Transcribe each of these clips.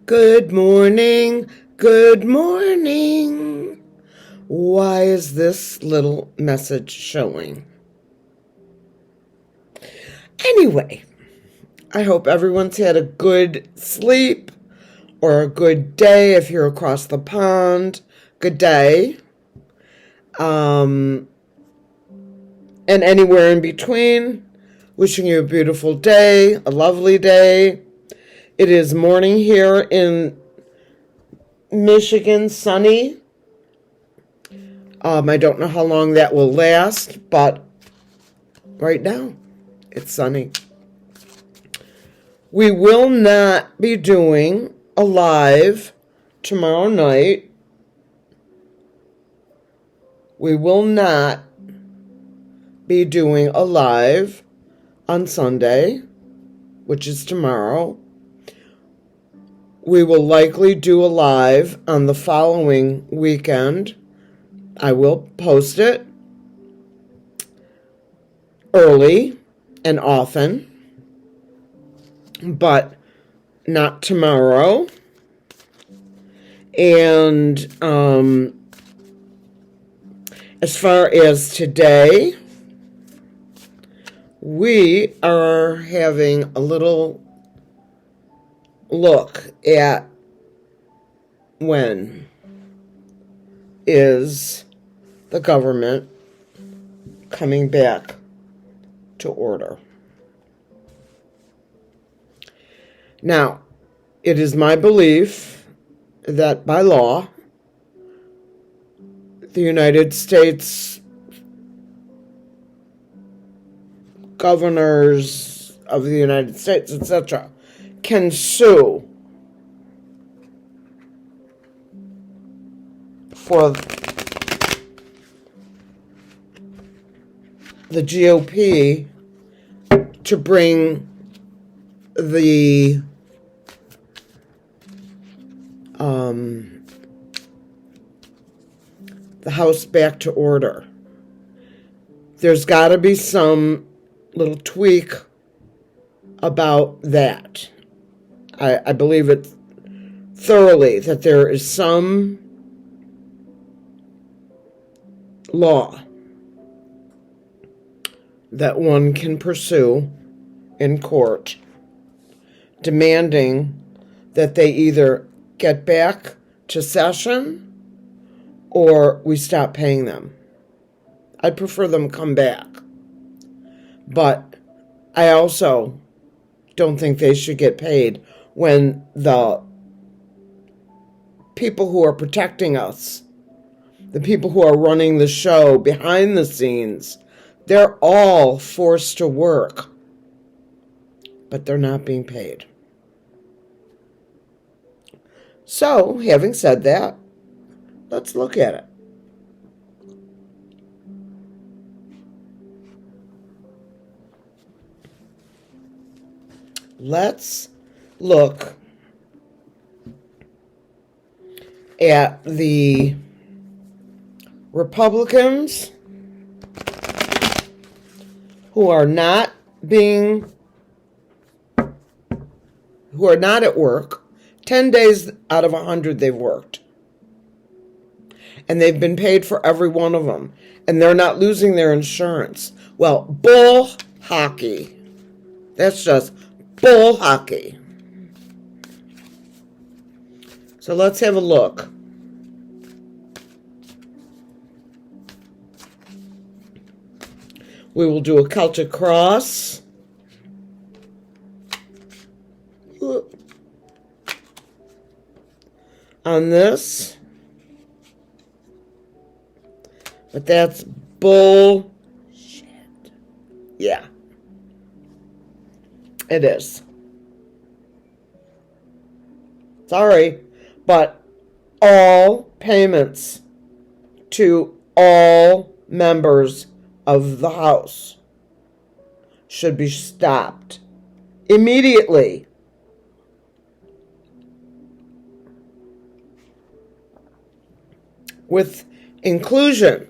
Good morning. Good morning. Why is this little message showing? Anyway, I hope everyone's had a good sleep or a good day if you're across the pond. Good day. And anywhere in between. Wishing you a beautiful day, a lovely day. It is morning here in Michigan, sunny. I don't know how long that will last, but right now it's sunny. We will not be doing a live tomorrow night. We will not be doing a live on Sunday, which is tomorrow. We will likely do a live on the following weekend. I will post it early and often, but not tomorrow. And as far as today, we are having a little look at when is the government coming back to order. Now, it is my belief that by law, the United States governors of the United States, etc., can sue for the GOP to bring the House back to order. There's got to be some little tweak about that. I believe it thoroughly that there is some law that one can pursue in court demanding that they either get back to session or we stop paying them. I'd prefer them come back. But I also don't think they should get paid when the people who are protecting us, the people who are running the show behind the scenes, they're all forced to work, but they're not being paid. So, having said that, let's look at it. Let's look at the Republicans who are not at work. 10 days out of 100 they've worked. And they've been paid for every one of them. And they're not losing their insurance. Well, bull hockey. That's just bull hockey. So let's have a look. We will do a Celtic cross. On this. But that's bullshit. Yeah. It is. Sorry, but all payments to all members of the House should be stopped immediately. With inclusion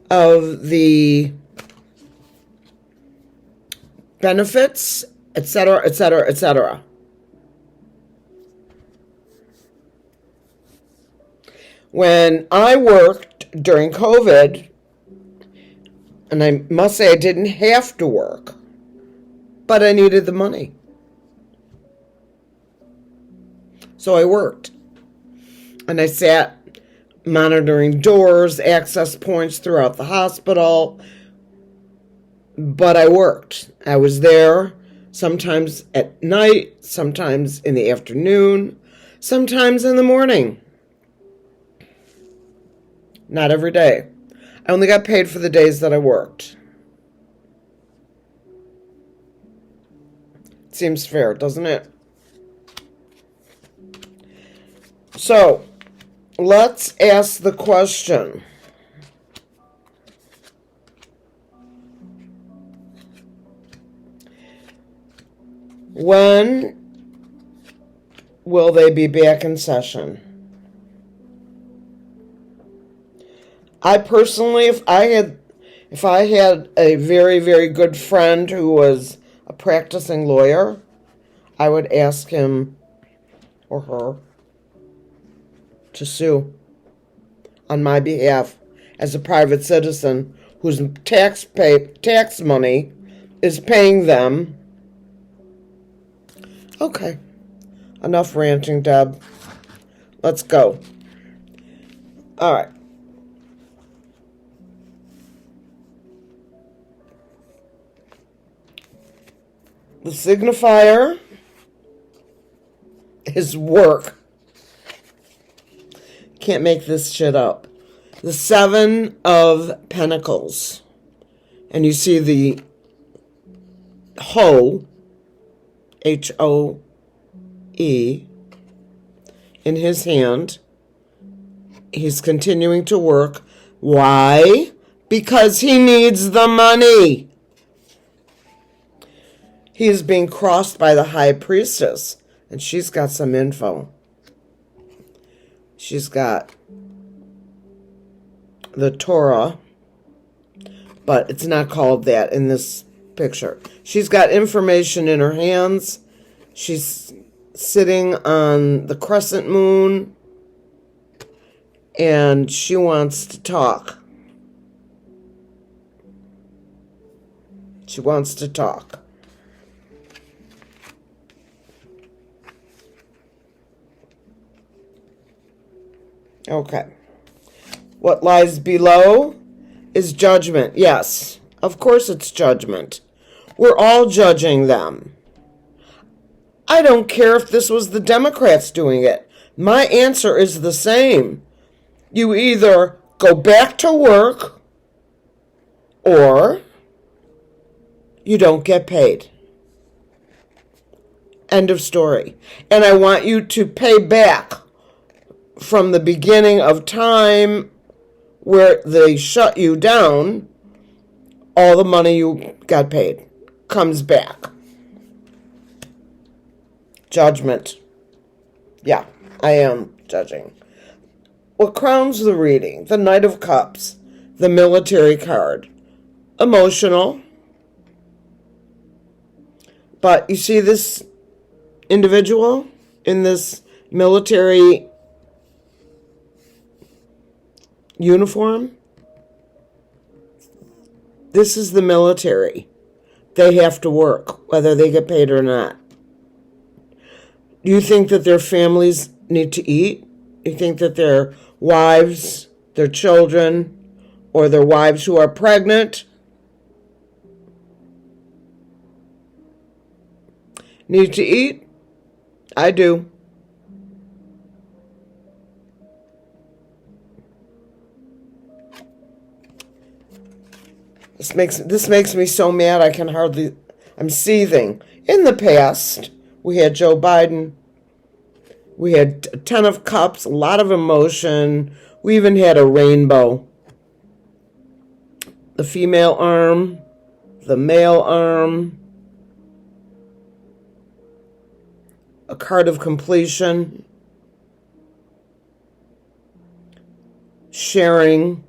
of the benefits, etc., etc., etc. When I worked during COVID, and I must say I didn't have to work, but I needed the money. So I worked. And I sat monitoring doors, access points throughout the hospital. But I worked. I was there sometimes at night, sometimes in the afternoon, sometimes in the morning. Not every day. I only got paid for the days that I worked. Seems fair, doesn't it? So, let's ask the question. When will they be back in session? I personally, if I had a very, very good friend who was a practicing lawyer, I would ask him or her to sue on my behalf as a private citizen whose tax money is paying them. Okay, enough ranting, Deb. Let's go. All right. The signifier is work. Can't make this shit up. The Seven of Pentacles. And you see the hoe, H-O-E, in his hand. He's continuing to work. Why? Because he needs the money. He is being crossed by the High Priestess, and she's got some info. She's got the Torah, but it's not called that in this picture. She's got information in her hands. She's sitting on the crescent moon, and she wants to talk. She wants to talk. Okay. What lies below is judgment. Yes, of course it's judgment. We're all judging them. I don't care if this was the Democrats doing it. My answer is the same. You either go back to work or you don't get paid. End of story. And I want you to pay back from the beginning of time where they shut you down. All the money you got paid comes back. Judgment. Yeah, I am judging. What crowns the reading? The Knight of Cups, the military card. Emotional. But you see this individual in this military uniform? This is the military. They have to work, whether they get paid or not. Do you think that their families need to eat? Do you think that their wives, their children, or their wives who are pregnant need to eat? I do. This makes me so mad I'm seething. In the past, we had Joe Biden. We had a Ten of Cups, a lot of emotion. We even had a rainbow. The female arm, the male arm, a card of completion, sharing,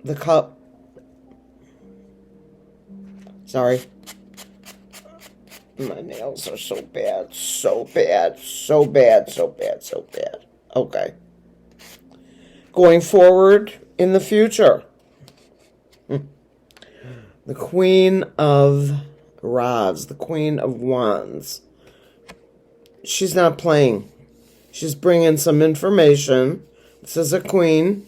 the cup. Sorry. My nails are so bad, so bad, so bad, so bad, so bad. Okay. Going forward in the future, the Queen of Rods, the Queen of Wands. She's not playing. She's bringing some information. This is a queen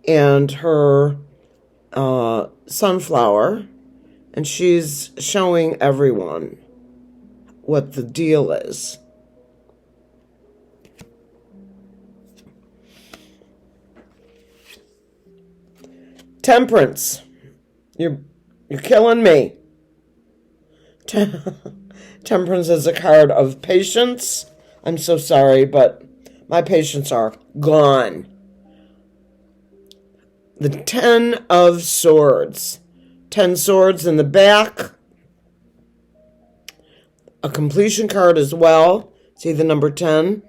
and her sunflower, and she's showing everyone what the deal is. Temperance. You're killing me. Temperance is a card of patience. I'm so sorry, but my patience are gone. The 10 of Swords. 10 swords in the back. A completion card as well. See the number 10?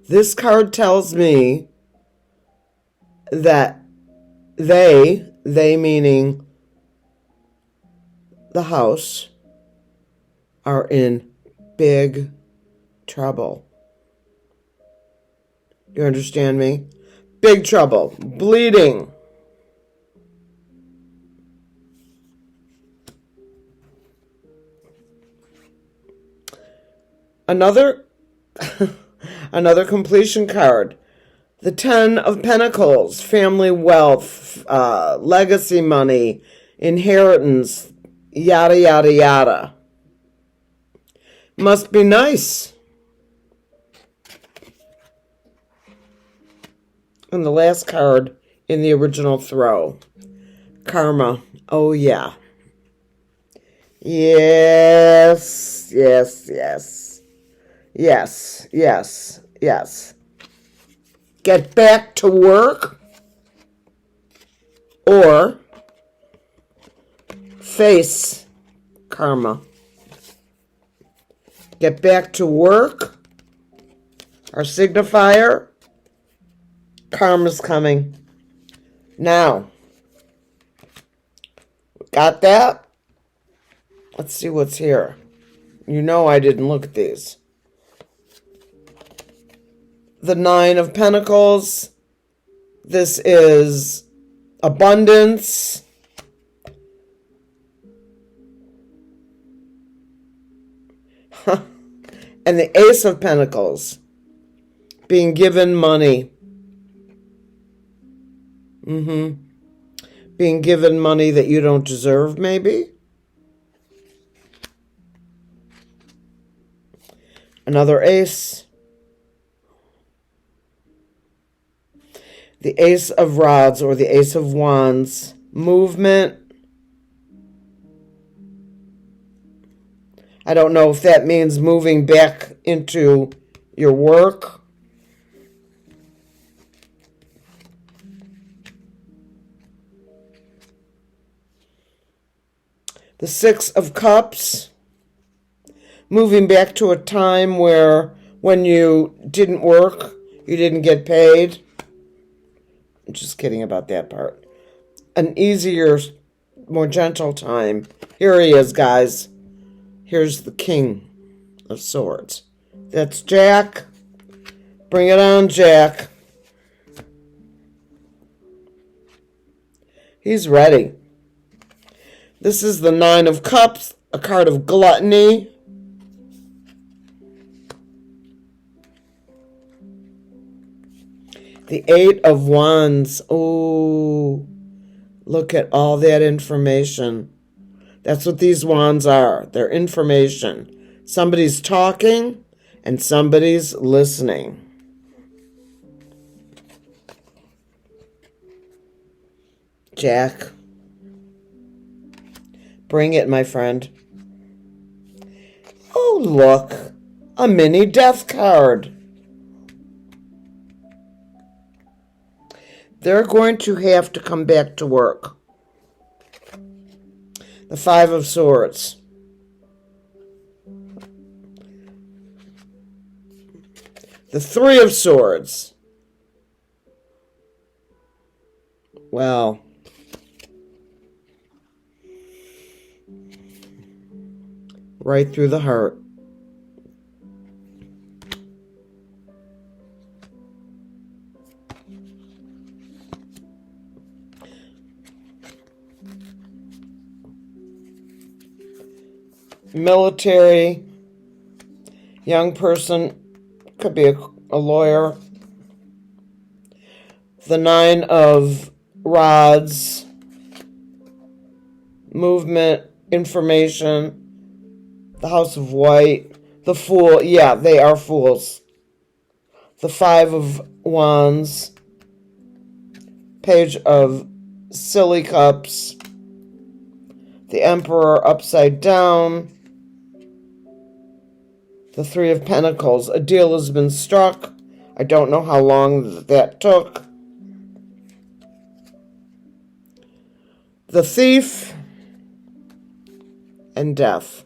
This card tells me that they meaning the house, are in big trouble. You understand me? Big trouble. Bleeding. Another completion card. The 10 of Pentacles. Family wealth. Legacy money. Inheritance. Yada, yada, yada. Must be nice. And the last card in the original throw. Karma. Oh, yeah. Yes, yes, yes. Yes, yes, yes. Get back to work or face karma. Get back to work. Our signifier. Karma's coming. Now. Got that? Let's see what's here. You know I didn't look at these. The 9 of Pentacles. This is abundance. And the Ace of Pentacles. Being given money. Being given money that you don't deserve, maybe. Another ace. The Ace of Rods or the Ace of Wands. Movement. I don't know if that means moving back into your work. The 6 of Cups. Moving back to a time where when you didn't work, you didn't get paid. I'm just kidding about that part. An easier, more gentle time. Here he is, guys. Here's the King of Swords. That's Jack. Bring it on, Jack. He's ready. This is the 9 of Cups, a card of gluttony. The 8 of Wands. Oh, look at all that information. That's what these wands are. They're information. Somebody's talking and somebody's listening. Jack. Bring it, my friend. Oh, look. A mini death card. They're going to have to come back to work. The 5 of Swords. The 3 of Swords. Well, right through the heart. Military, young person, could be a lawyer. The Nine of Rods, movement, information, the House of White, the Fool, yeah, they are fools. The Five of Wands, Page of Silly Cups, the Emperor upside down, the Three of Pentacles. A deal has been struck. I don't know how long that took. The Thief and Death.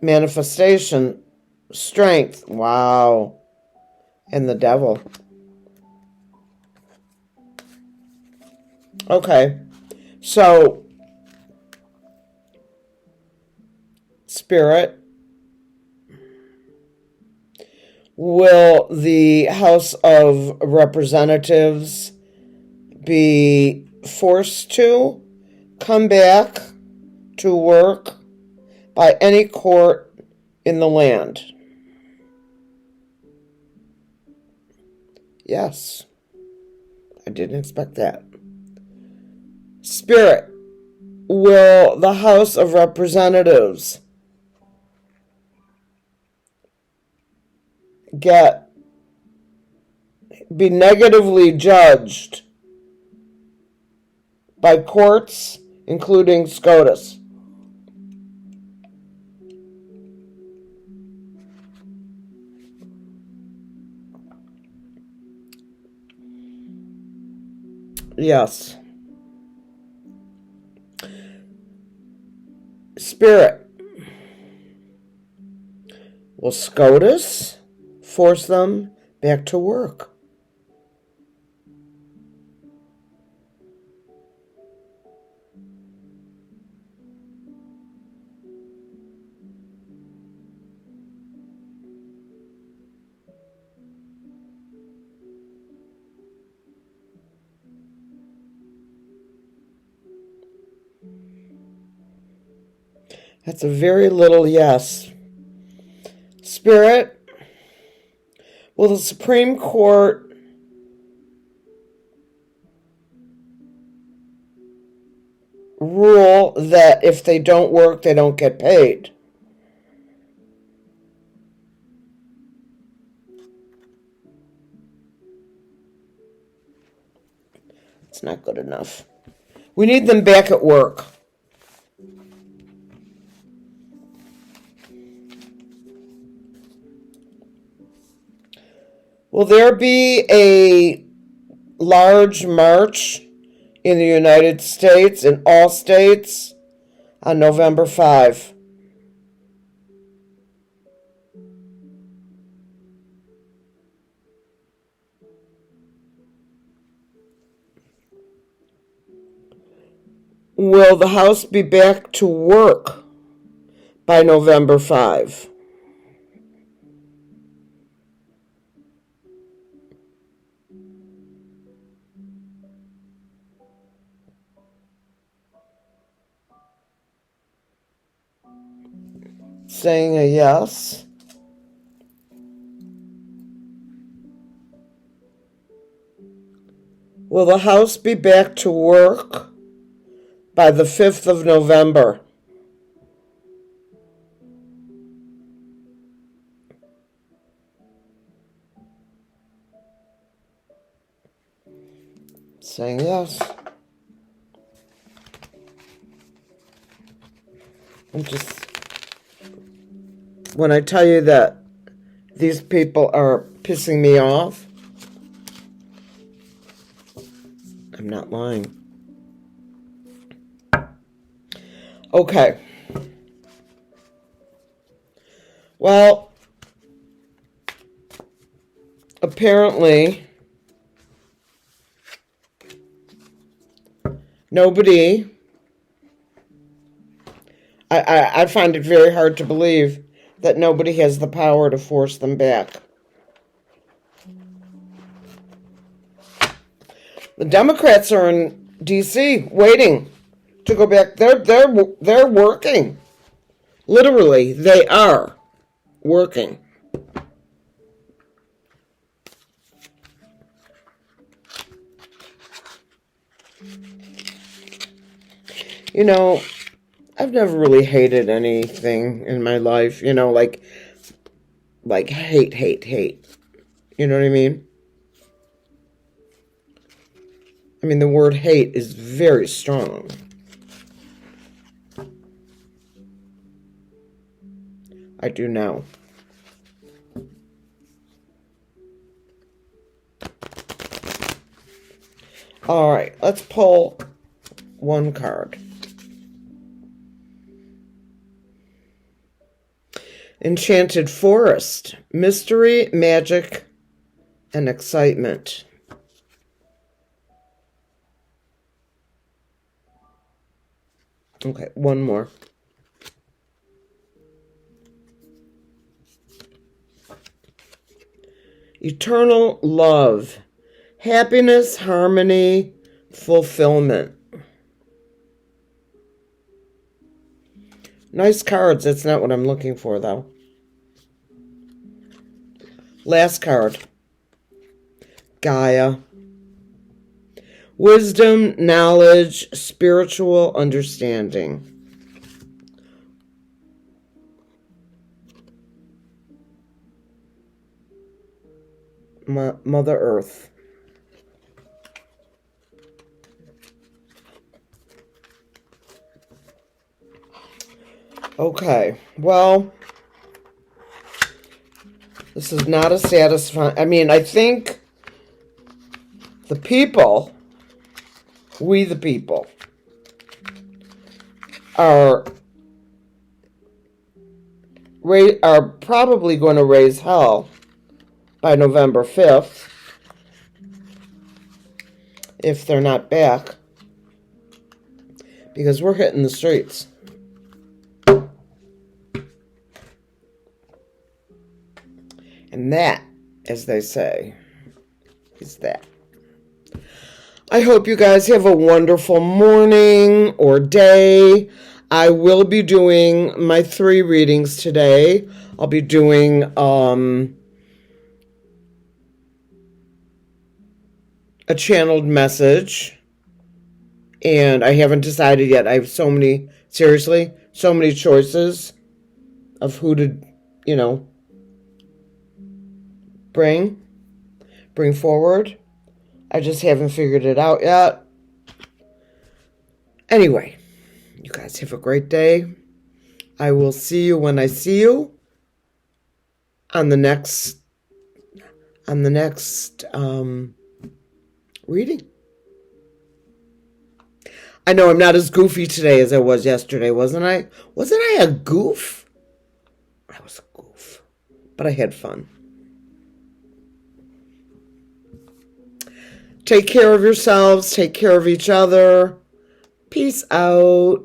Manifestation, strength, wow, and the Devil. Okay, so Spirit, will the House of Representatives be forced to come back to work by any court in the land? Yes, I didn't expect that. Spirit, will the House of Representatives be negatively judged by courts, including SCOTUS? Yes. Spirit, will SCOTUS force them back to work? That's a very little yes. Spirit, will the Supreme Court rule that if they don't work, they don't get paid? It's not good enough. We need them back at work. Will there be a large march in the United States, in all states, on November 5? Will the House be back to work by November 5? Saying a yes. Will the House be back to work by the 5th of November? Saying yes. When I tell you that these people are pissing me off, I'm not lying. Okay. Well, apparently nobody I find it very hard to believe that nobody has the power to force them back. The Democrats are in D.C. waiting to go back. They're working. Literally, they are working. You know, I've never really hated anything in my life, like hate. You know what I mean? I mean, the word hate is very strong. I do know. All right, let's pull one card. Enchanted Forest, mystery, magic, and excitement. Okay, one more. Eternal love, happiness, harmony, fulfillment. Nice cards. That's not what I'm looking for, though. Last card. Gaia. Wisdom, knowledge, spiritual understanding. Mother Earth. Okay, well, this is not a satisfying. I mean, I think the people, we the people, are probably going to raise hell by November 5th if they're not back, because we're hitting the streets. And that, as they say, is that. I hope you guys have a wonderful morning or day. I will be doing my 3 readings today. I'll be doing a channeled message. And I haven't decided yet. I have so many choices of who to, bring forward. I just haven't figured it out yet. Anyway, you guys have a great day. I will see you when I see you on the next reading. I know I'm not as goofy today as I was yesterday, wasn't I? Wasn't I a goof? I was a goof, but I had fun. Take care of yourselves. Take care of each other. Peace out.